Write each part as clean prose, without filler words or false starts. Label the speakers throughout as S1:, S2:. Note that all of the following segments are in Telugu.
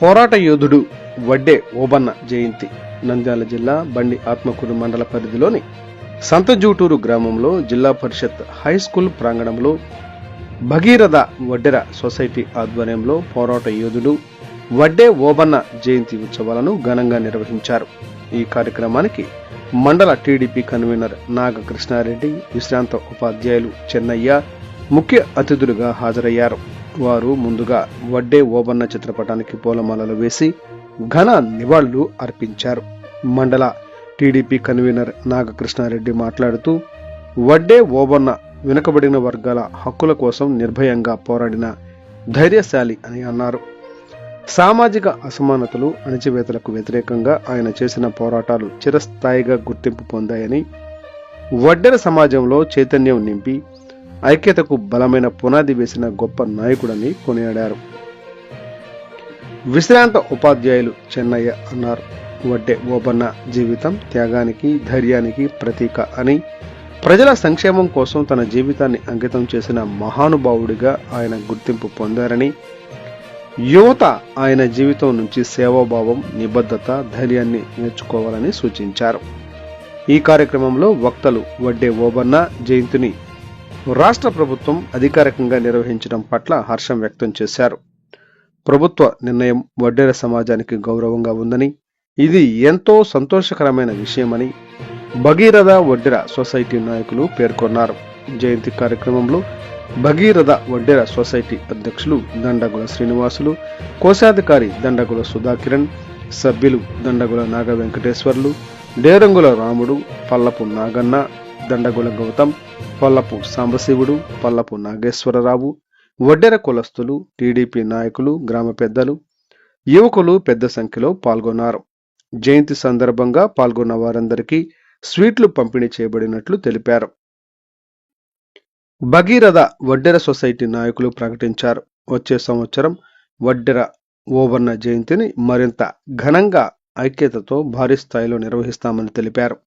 S1: పోరాట యోధుడు వడ్డే ఓబన్న జయంతి నంద్యాల జిల్లా బండి ఆత్మకూరు మండల పరిధిలోని సంతజూటూరు గ్రామంలో జిల్లా పరిషత్ హై స్కూల్ ప్రాంగణంలో భగీరథ వడ్డెర సొసైటీ ఆధ్వర్యంలో పోరాట యోధుడు వడ్డే ఓబన్న జయంతి ఉత్సవాలను ఘనంగా నిర్వహించారు. ఈ కార్యక్రమానికి మండల టీడీపీ కన్వీనర్ నాగకృష్ణారెడ్డి, విశ్రాంత ఉపాధ్యాయులు చెన్నయ్య ముఖ్య అతిథులుగా హాజరయ్యారు. వారు ముందుగా వడ్డే ఓబన్న చిత్రపటానికి పూలమాలలు వేసి ఘన నివాళులు అర్పించారు. మండల టీడీపీ కన్వీనర్ నాగకృష్ణారెడ్డి మాట్లాడుతూ, వడ్డే ఓబన్న వెనుకబడిన వర్గాల హక్కుల కోసం నిర్భయంగా పోరాడిన ధైర్యశాలి అని అన్నారు. సామాజిక అసమానతలు, అణచివేతలకు వ్యతిరేకంగా ఆయన చేసిన పోరాటాలు చిరస్థాయిగా గుర్తింపు పొందాయని, వడ్డెర సమాజంలో చైతన్యం నింపి ఐక్యతకు బలమైన పునాది వేసిన గొప్ప నాయకుడని కొనియాడారు. విశ్రాంత ఉపాధ్యాయులు చెన్నయ్య అన్నారు, వడ్డే ఓబన్న జీవితం త్యాగానికి, ధైర్యానికి ప్రతీక అని, ప్రజల సంక్షేమం కోసం తన జీవితాన్ని అంకితం చేసిన మహానుభావుడిగా ఆయన గుర్తింపు పొందారని, యువత ఆయన జీవితం నుంచి సేవాభావం, నిబద్ధత, ధైర్యాన్ని నేర్చుకోవాలని సూచించారు. ఈ కార్యక్రమంలో వక్తలు వడ్డే ఓబన్న జయంతిని రాష్ట్ర ప్రభుత్వం అధికారికంగా నిర్వహించడం పట్ల హర్షం వ్యక్తం చేశారు. ప్రభుత్వ నిర్ణయం వడ్డెర సమాజానికి గౌరవంగా ఉందని, ఇది ఎంతో సంతోషకరమైన విషయమని భగీరథ వడ్డెర సొసైటీ నాయకులు పేర్కొన్నారు. జయంతి కార్యక్రమంలో భగీరథ వడ్డెర సొసైటీ అధ్యక్షులు దండగుల శ్రీనివాసులు, కోశాధికారి దండగుల సుధాకిరణ్, సభ్యులు దండగుల నాగ వెంకటేశ్వర్లు, డేరంగుల రాముడు, పల్లపు నాగన్న, దండగుల గౌతమ్, పల్లపు సాంబశివుడు, పల్లపు నాగేశ్వరరావు, వడ్డెర కులస్తులు, టీడీపీ నాయకులు, గ్రామ పెద్దలు, యువకులు పెద్ద సంఖ్యలో పాల్గొన్నారు. జయంతి సందర్భంగా పాల్గొన్న వారందరికీ స్వీట్లు పంపిణీ చేయబడినట్లు తెలిపారు. భగీరథ వడ్డెర సొసైటీ నాయకులు ప్రకటించారు, వచ్చే సంవత్సరం వడ్డెర ఓబన్న జయంతిని మరింత ఘనంగా ఐక్యతతో భారీ స్థాయిలో నిర్వహిస్తామని తెలిపారు.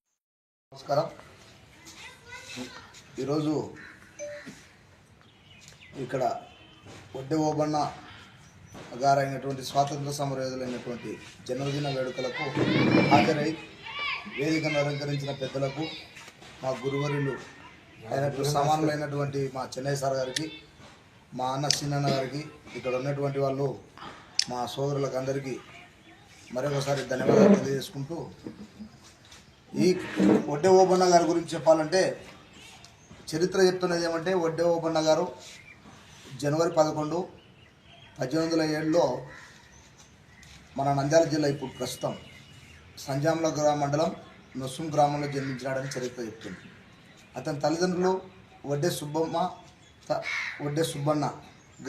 S2: నమస్కారం. ఈరోజు ఇక్కడ వడ్డే ఓబన్న గారైనటువంటి స్వాతంత్ర సమరయోధులైనటువంటి జన్మదిన వేడుకలకు హాజరై వేదికను అలంకరించిన పెద్దలకు, మా గురువర్యులు అయినటువంటి సమానులైనటువంటి మా చెన్నై సార్ గారికి, మా అన్న సీనన్న గారికి, ఇక్కడ ఉన్నటువంటి వాళ్ళు మా సోదరులకు అందరికీ మరొకసారి ధన్యవాదాలు తెలియజేసుకుంటూ, ఈ వడ్డే ఓబన్న గారి గురించి చెప్పాలంటే చరిత్ర చెప్తున్నది ఏమంటే, వడ్డే ఓబన్న గారు జనవరి 11, 1807లో మన నంద్యాల జిల్లా ఇప్పుడు ప్రస్తుతం సంజాంల మండలం నొస్సుం గ్రామంలో జన్మించినాడని చరిత్ర చెప్తుంది. అతని తల్లిదండ్రులు వడ్డే సుబ్బన్న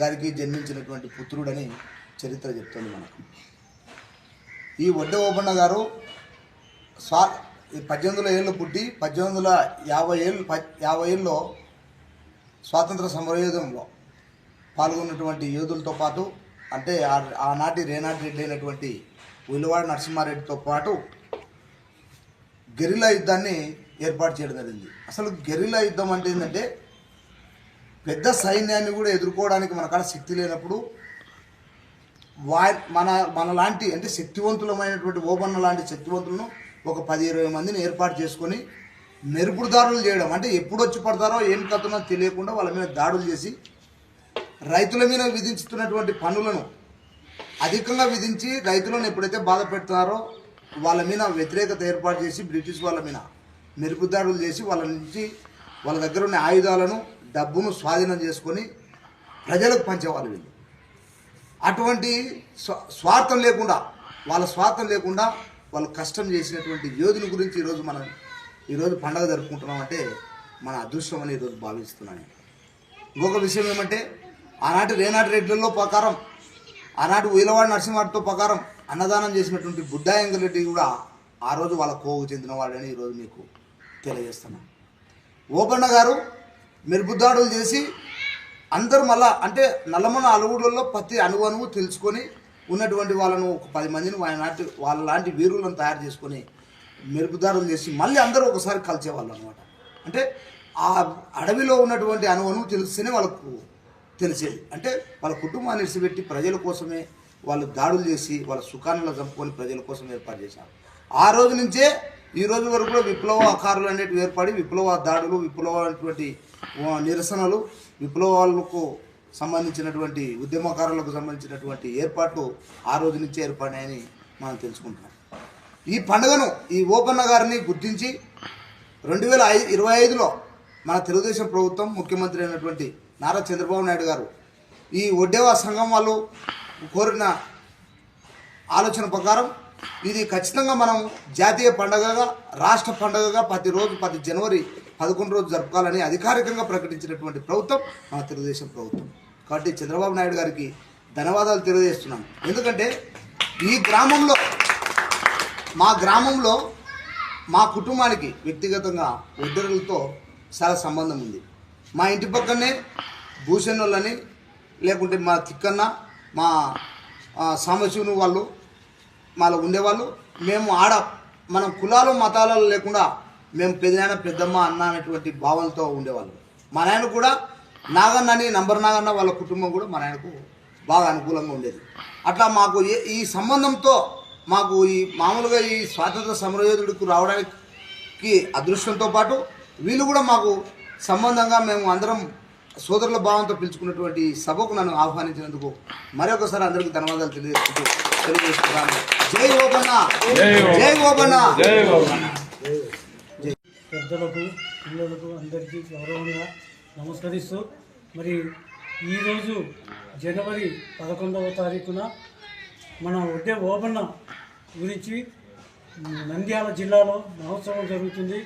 S2: గారికి జన్మించినటువంటి పుత్రుడని చరిత్ర చెప్తుంది మనకు. ఈ వడ్డే ఓబన్న గారు 1807 పుట్టి 1850లో స్వాతంత్ర సమరయోధంలో పాల్గొన్నటువంటి యోధులతో పాటు, అంటే ఆనాటి రేనాటి రెడ్డి అయినటువంటి ఉలివాడ నరసింహారెడ్డితో పాటు గెరిల్లా యుద్ధాన్ని ఏర్పాటు చేయడం జరిగింది. అసలు గెరిల్లా యుద్ధం అంటే ఏంటంటే, పెద్ద సైన్యాన్ని కూడా ఎదుర్కోవడానికి మన కాడ శక్తి లేనప్పుడు మన లాంటి అంటే శక్తివంతులమైనటువంటి ఓబన్న లాంటి శక్తివంతులను ఒక 10-20 మందిని ఏర్పాటు చేసుకొని మెరుపుడు దాడులు చేయడం, అంటే ఎప్పుడు వచ్చి పడతారో ఏం కథనో తెలియకుండా వాళ్ళ మీద దాడులు చేసి రైతుల మీద విధించుతున్నటువంటి పన్నులను అధికంగా విధించి రైతులను ఎప్పుడైతే బాధ పెడుతున్నారో వాళ్ళ మీద వ్యతిరేకత ఏర్పాటు చేసి బ్రిటిష్ వాళ్ళ మీద మెరుపు దాడులు చేసి వాళ్ళ దగ్గర ఉన్న ఆయుధాలను, డబ్బును స్వాధీనం చేసుకొని ప్రజలకు పంచేవాళ్ళు వీళ్ళు. అటువంటి స్వార్థం లేకుండా వాళ్ళు కష్టం చేసినటువంటి యోధుల గురించి ఈరోజు పండగ జరుపుకుంటున్నామంటే మన అదృష్టం అని ఈరోజు భావిస్తున్నాను. ఇంకొక విషయం ఏమంటే, ఆనాటి రేనాటి రెడ్డిలో ప్రకారం, ఆనాటి ఉయిలవాడ నరసింహారెడ్డితో ప్రకారం అన్నదానం చేసినటువంటి బుడ్డాయంగ రెడ్డి కూడా ఆ రోజు వాళ్ళ కోవకు చెందినవాడని ఈరోజు మీకు తెలియజేస్తున్నాను. ఓబన్న గారు మెరుపుదాడులు చేసి అందరూ మళ్ళా అంటే నల్లమన్న అలుగుడులలో ప్రతి అణువు తెలుసుకొని ఉన్నటువంటి వాళ్ళను ఒక 10 మందిని వాళ్ళ లాంటి వీరులను తయారు చేసుకొని మెరుపుదాడులు చేసి మళ్ళీ అందరూ ఒకసారి కలిసేవాళ్ళు అనమాట. అంటే ఆ అడవిలో ఉన్నటువంటి అణువును తెలిస్తేనే వాళ్ళకు తెలిసేది. అంటే వాళ్ళ కుటుంబాన్ని విడిచిపెట్టి ప్రజల కోసమే వాళ్ళు దాడులు చేసి వాళ్ళ సుఖాన్ని చంపుకొని ప్రజల కోసం ఏర్పాటు చేశారు. ఆ రోజు నుంచే ఈ రోజు వరకు కూడా విప్లవకారులు అనేటివి ఏర్పడి విప్లవ దాడులు, విప్లవమైనటువంటి నిరసనలు, విప్లవాలకు సంబంధించినటువంటి ఉద్యమకారులకు సంబంధించినటువంటి ఏర్పాట్లు ఆ రోజు నుంచే ఏర్పడినాయని మనం తెలుసుకుంటాం. ఈ పండుగను ఈ ఓబన్న గారిని గుర్తించి 2025లో మన తెలుగుదేశం ప్రభుత్వం ముఖ్యమంత్రి అయినటువంటి నారా చంద్రబాబు నాయుడు గారు ఈ ఒడ్డెవా సంఘం వాళ్ళు కోరిన ఆలోచన ప్రకారం ఇది ఖచ్చితంగా మనం జాతీయ పండుగగా, రాష్ట్ర పండుగగా ప్రతి జనవరి 11 రోజు జరుపుకోవాలని అధికారికంగా ప్రకటించినటువంటి ప్రభుత్వం మన తెలుగుదేశం ప్రభుత్వం. కాబట్టి చంద్రబాబు నాయుడు గారికి ధన్యవాదాలు తెలియజేస్తున్నాను. ఎందుకంటే ఈ గ్రామంలో మా కుటుంబానికి వ్యక్తిగతంగా ఉద్దరులతో చాలా సంబంధం ఉంది. మా ఇంటి పక్కనే భూషణులని, లేకుంటే మా తిక్కన్న, మా సామశివుని వాళ్ళు మాలో ఉండేవాళ్ళు. మేము మనం కులాలు మతాలు లేకుండా మేము పెద్దనాయన, పెద్దమ్మ, అన్న అనేటువంటి భావంతో ఉండేవాళ్ళు. మా నాయన కూడా నాగన్న అని నంబర్ నాగన్న వాళ్ళ కుటుంబం కూడా మా నాయనకు బాగా అనుకూలంగా ఉండేది. అట్లా మాకు ఈ సంబంధంతో మాకు ఈ మామూలుగా ఈ స్వాతంత్ర సమరయోధుడికి రావడానికి అదృష్టంతో పాటు వీళ్ళు కూడా మాకు సంబంధంగా మేము అందరం సోదరుల భావంతో పిలుచుకున్నటువంటి సభకు నన్ను ఆహ్వానించినందుకు మరొకసారి అందరికీ ధన్యవాదాలు తెలియజేస్తున్నాను. జై ఓబన్న, జై ఓబన్న.
S3: పెద్దలకు, పిల్లలకు అందరికీ గౌరవంగా నమస్కరిస్తూ, మరి ఈరోజు జనవరి 11వ తారీఖున మన ఒడ్డే ఓబన్న గురించి నంద్యాల జిల్లాలో మహోత్సవం జరుగుతుంది.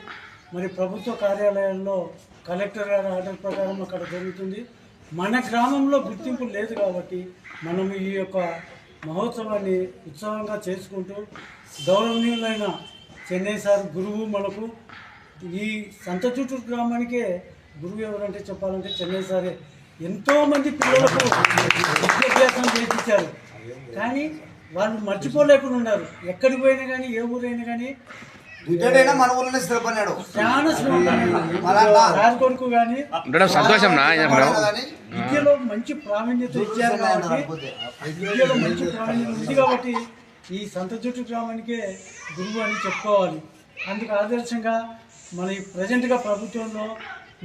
S3: మరి ప్రభుత్వ కార్యాలయాల్లో కలెక్టర్ గారి ఆర్డర్ ప్రకారం అక్కడ జరుగుతుంది. మన గ్రామంలో గుర్తింపు లేదు కాబట్టి మనం ఈ యొక్క మహోత్సవాన్ని ఉత్సవంగా చేసుకుంటూ, గౌరవనీయులైన చెన్నై సార్ గురువు మనకు ఈ సంతచూటూరు గ్రామానికే గురువు ఎవరంటే చెప్పాలంటే చెన్నై సారే. ఎంతోమంది పిల్లలకు విద్యాభ్యాసం చేయించారు, కానీ వాళ్ళు మర్చిపోలేకుండా ఉన్నారు. ఎక్కడికి పోయినా కానీ, ఏ ఊరైనా కానీ
S2: మన ఊళ్ళోనే స్థిరపడినాడు.
S3: చాలా రాజకొడుకు కానీ విద్యలో మంచి ప్రావీణ్యత ఇచ్చారు కాబట్టి, విద్యలో మంచి ప్రావీణ్యత ఉంది కాబట్టి ఈ సంతచూటూరు గ్రామానికే గురువు అని చెప్పుకోవాలి. అందుకు ఆదర్శంగా మన ప్రజెంట్గా ప్రభుత్వంలో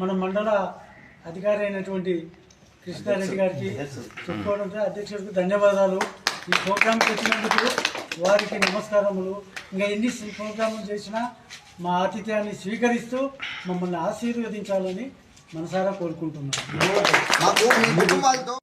S3: మన మండల అధికారి అయినటువంటి కృష్ణారెడ్డి గారికి చెప్పుకోవడంతో అధ్యక్షుడికి ధన్యవాదాలు. ఈ ప్రోగ్రాంకి వచ్చినందుకు వారికి నమస్కారములు. ఇంకా ఎన్ని ప్రోగ్రాములు చేసినా మా ఆతిథ్యాన్ని స్వీకరిస్తూ మమ్మల్ని ఆశీర్వదించాలని మనసారా కోరుకుంటున్నాను.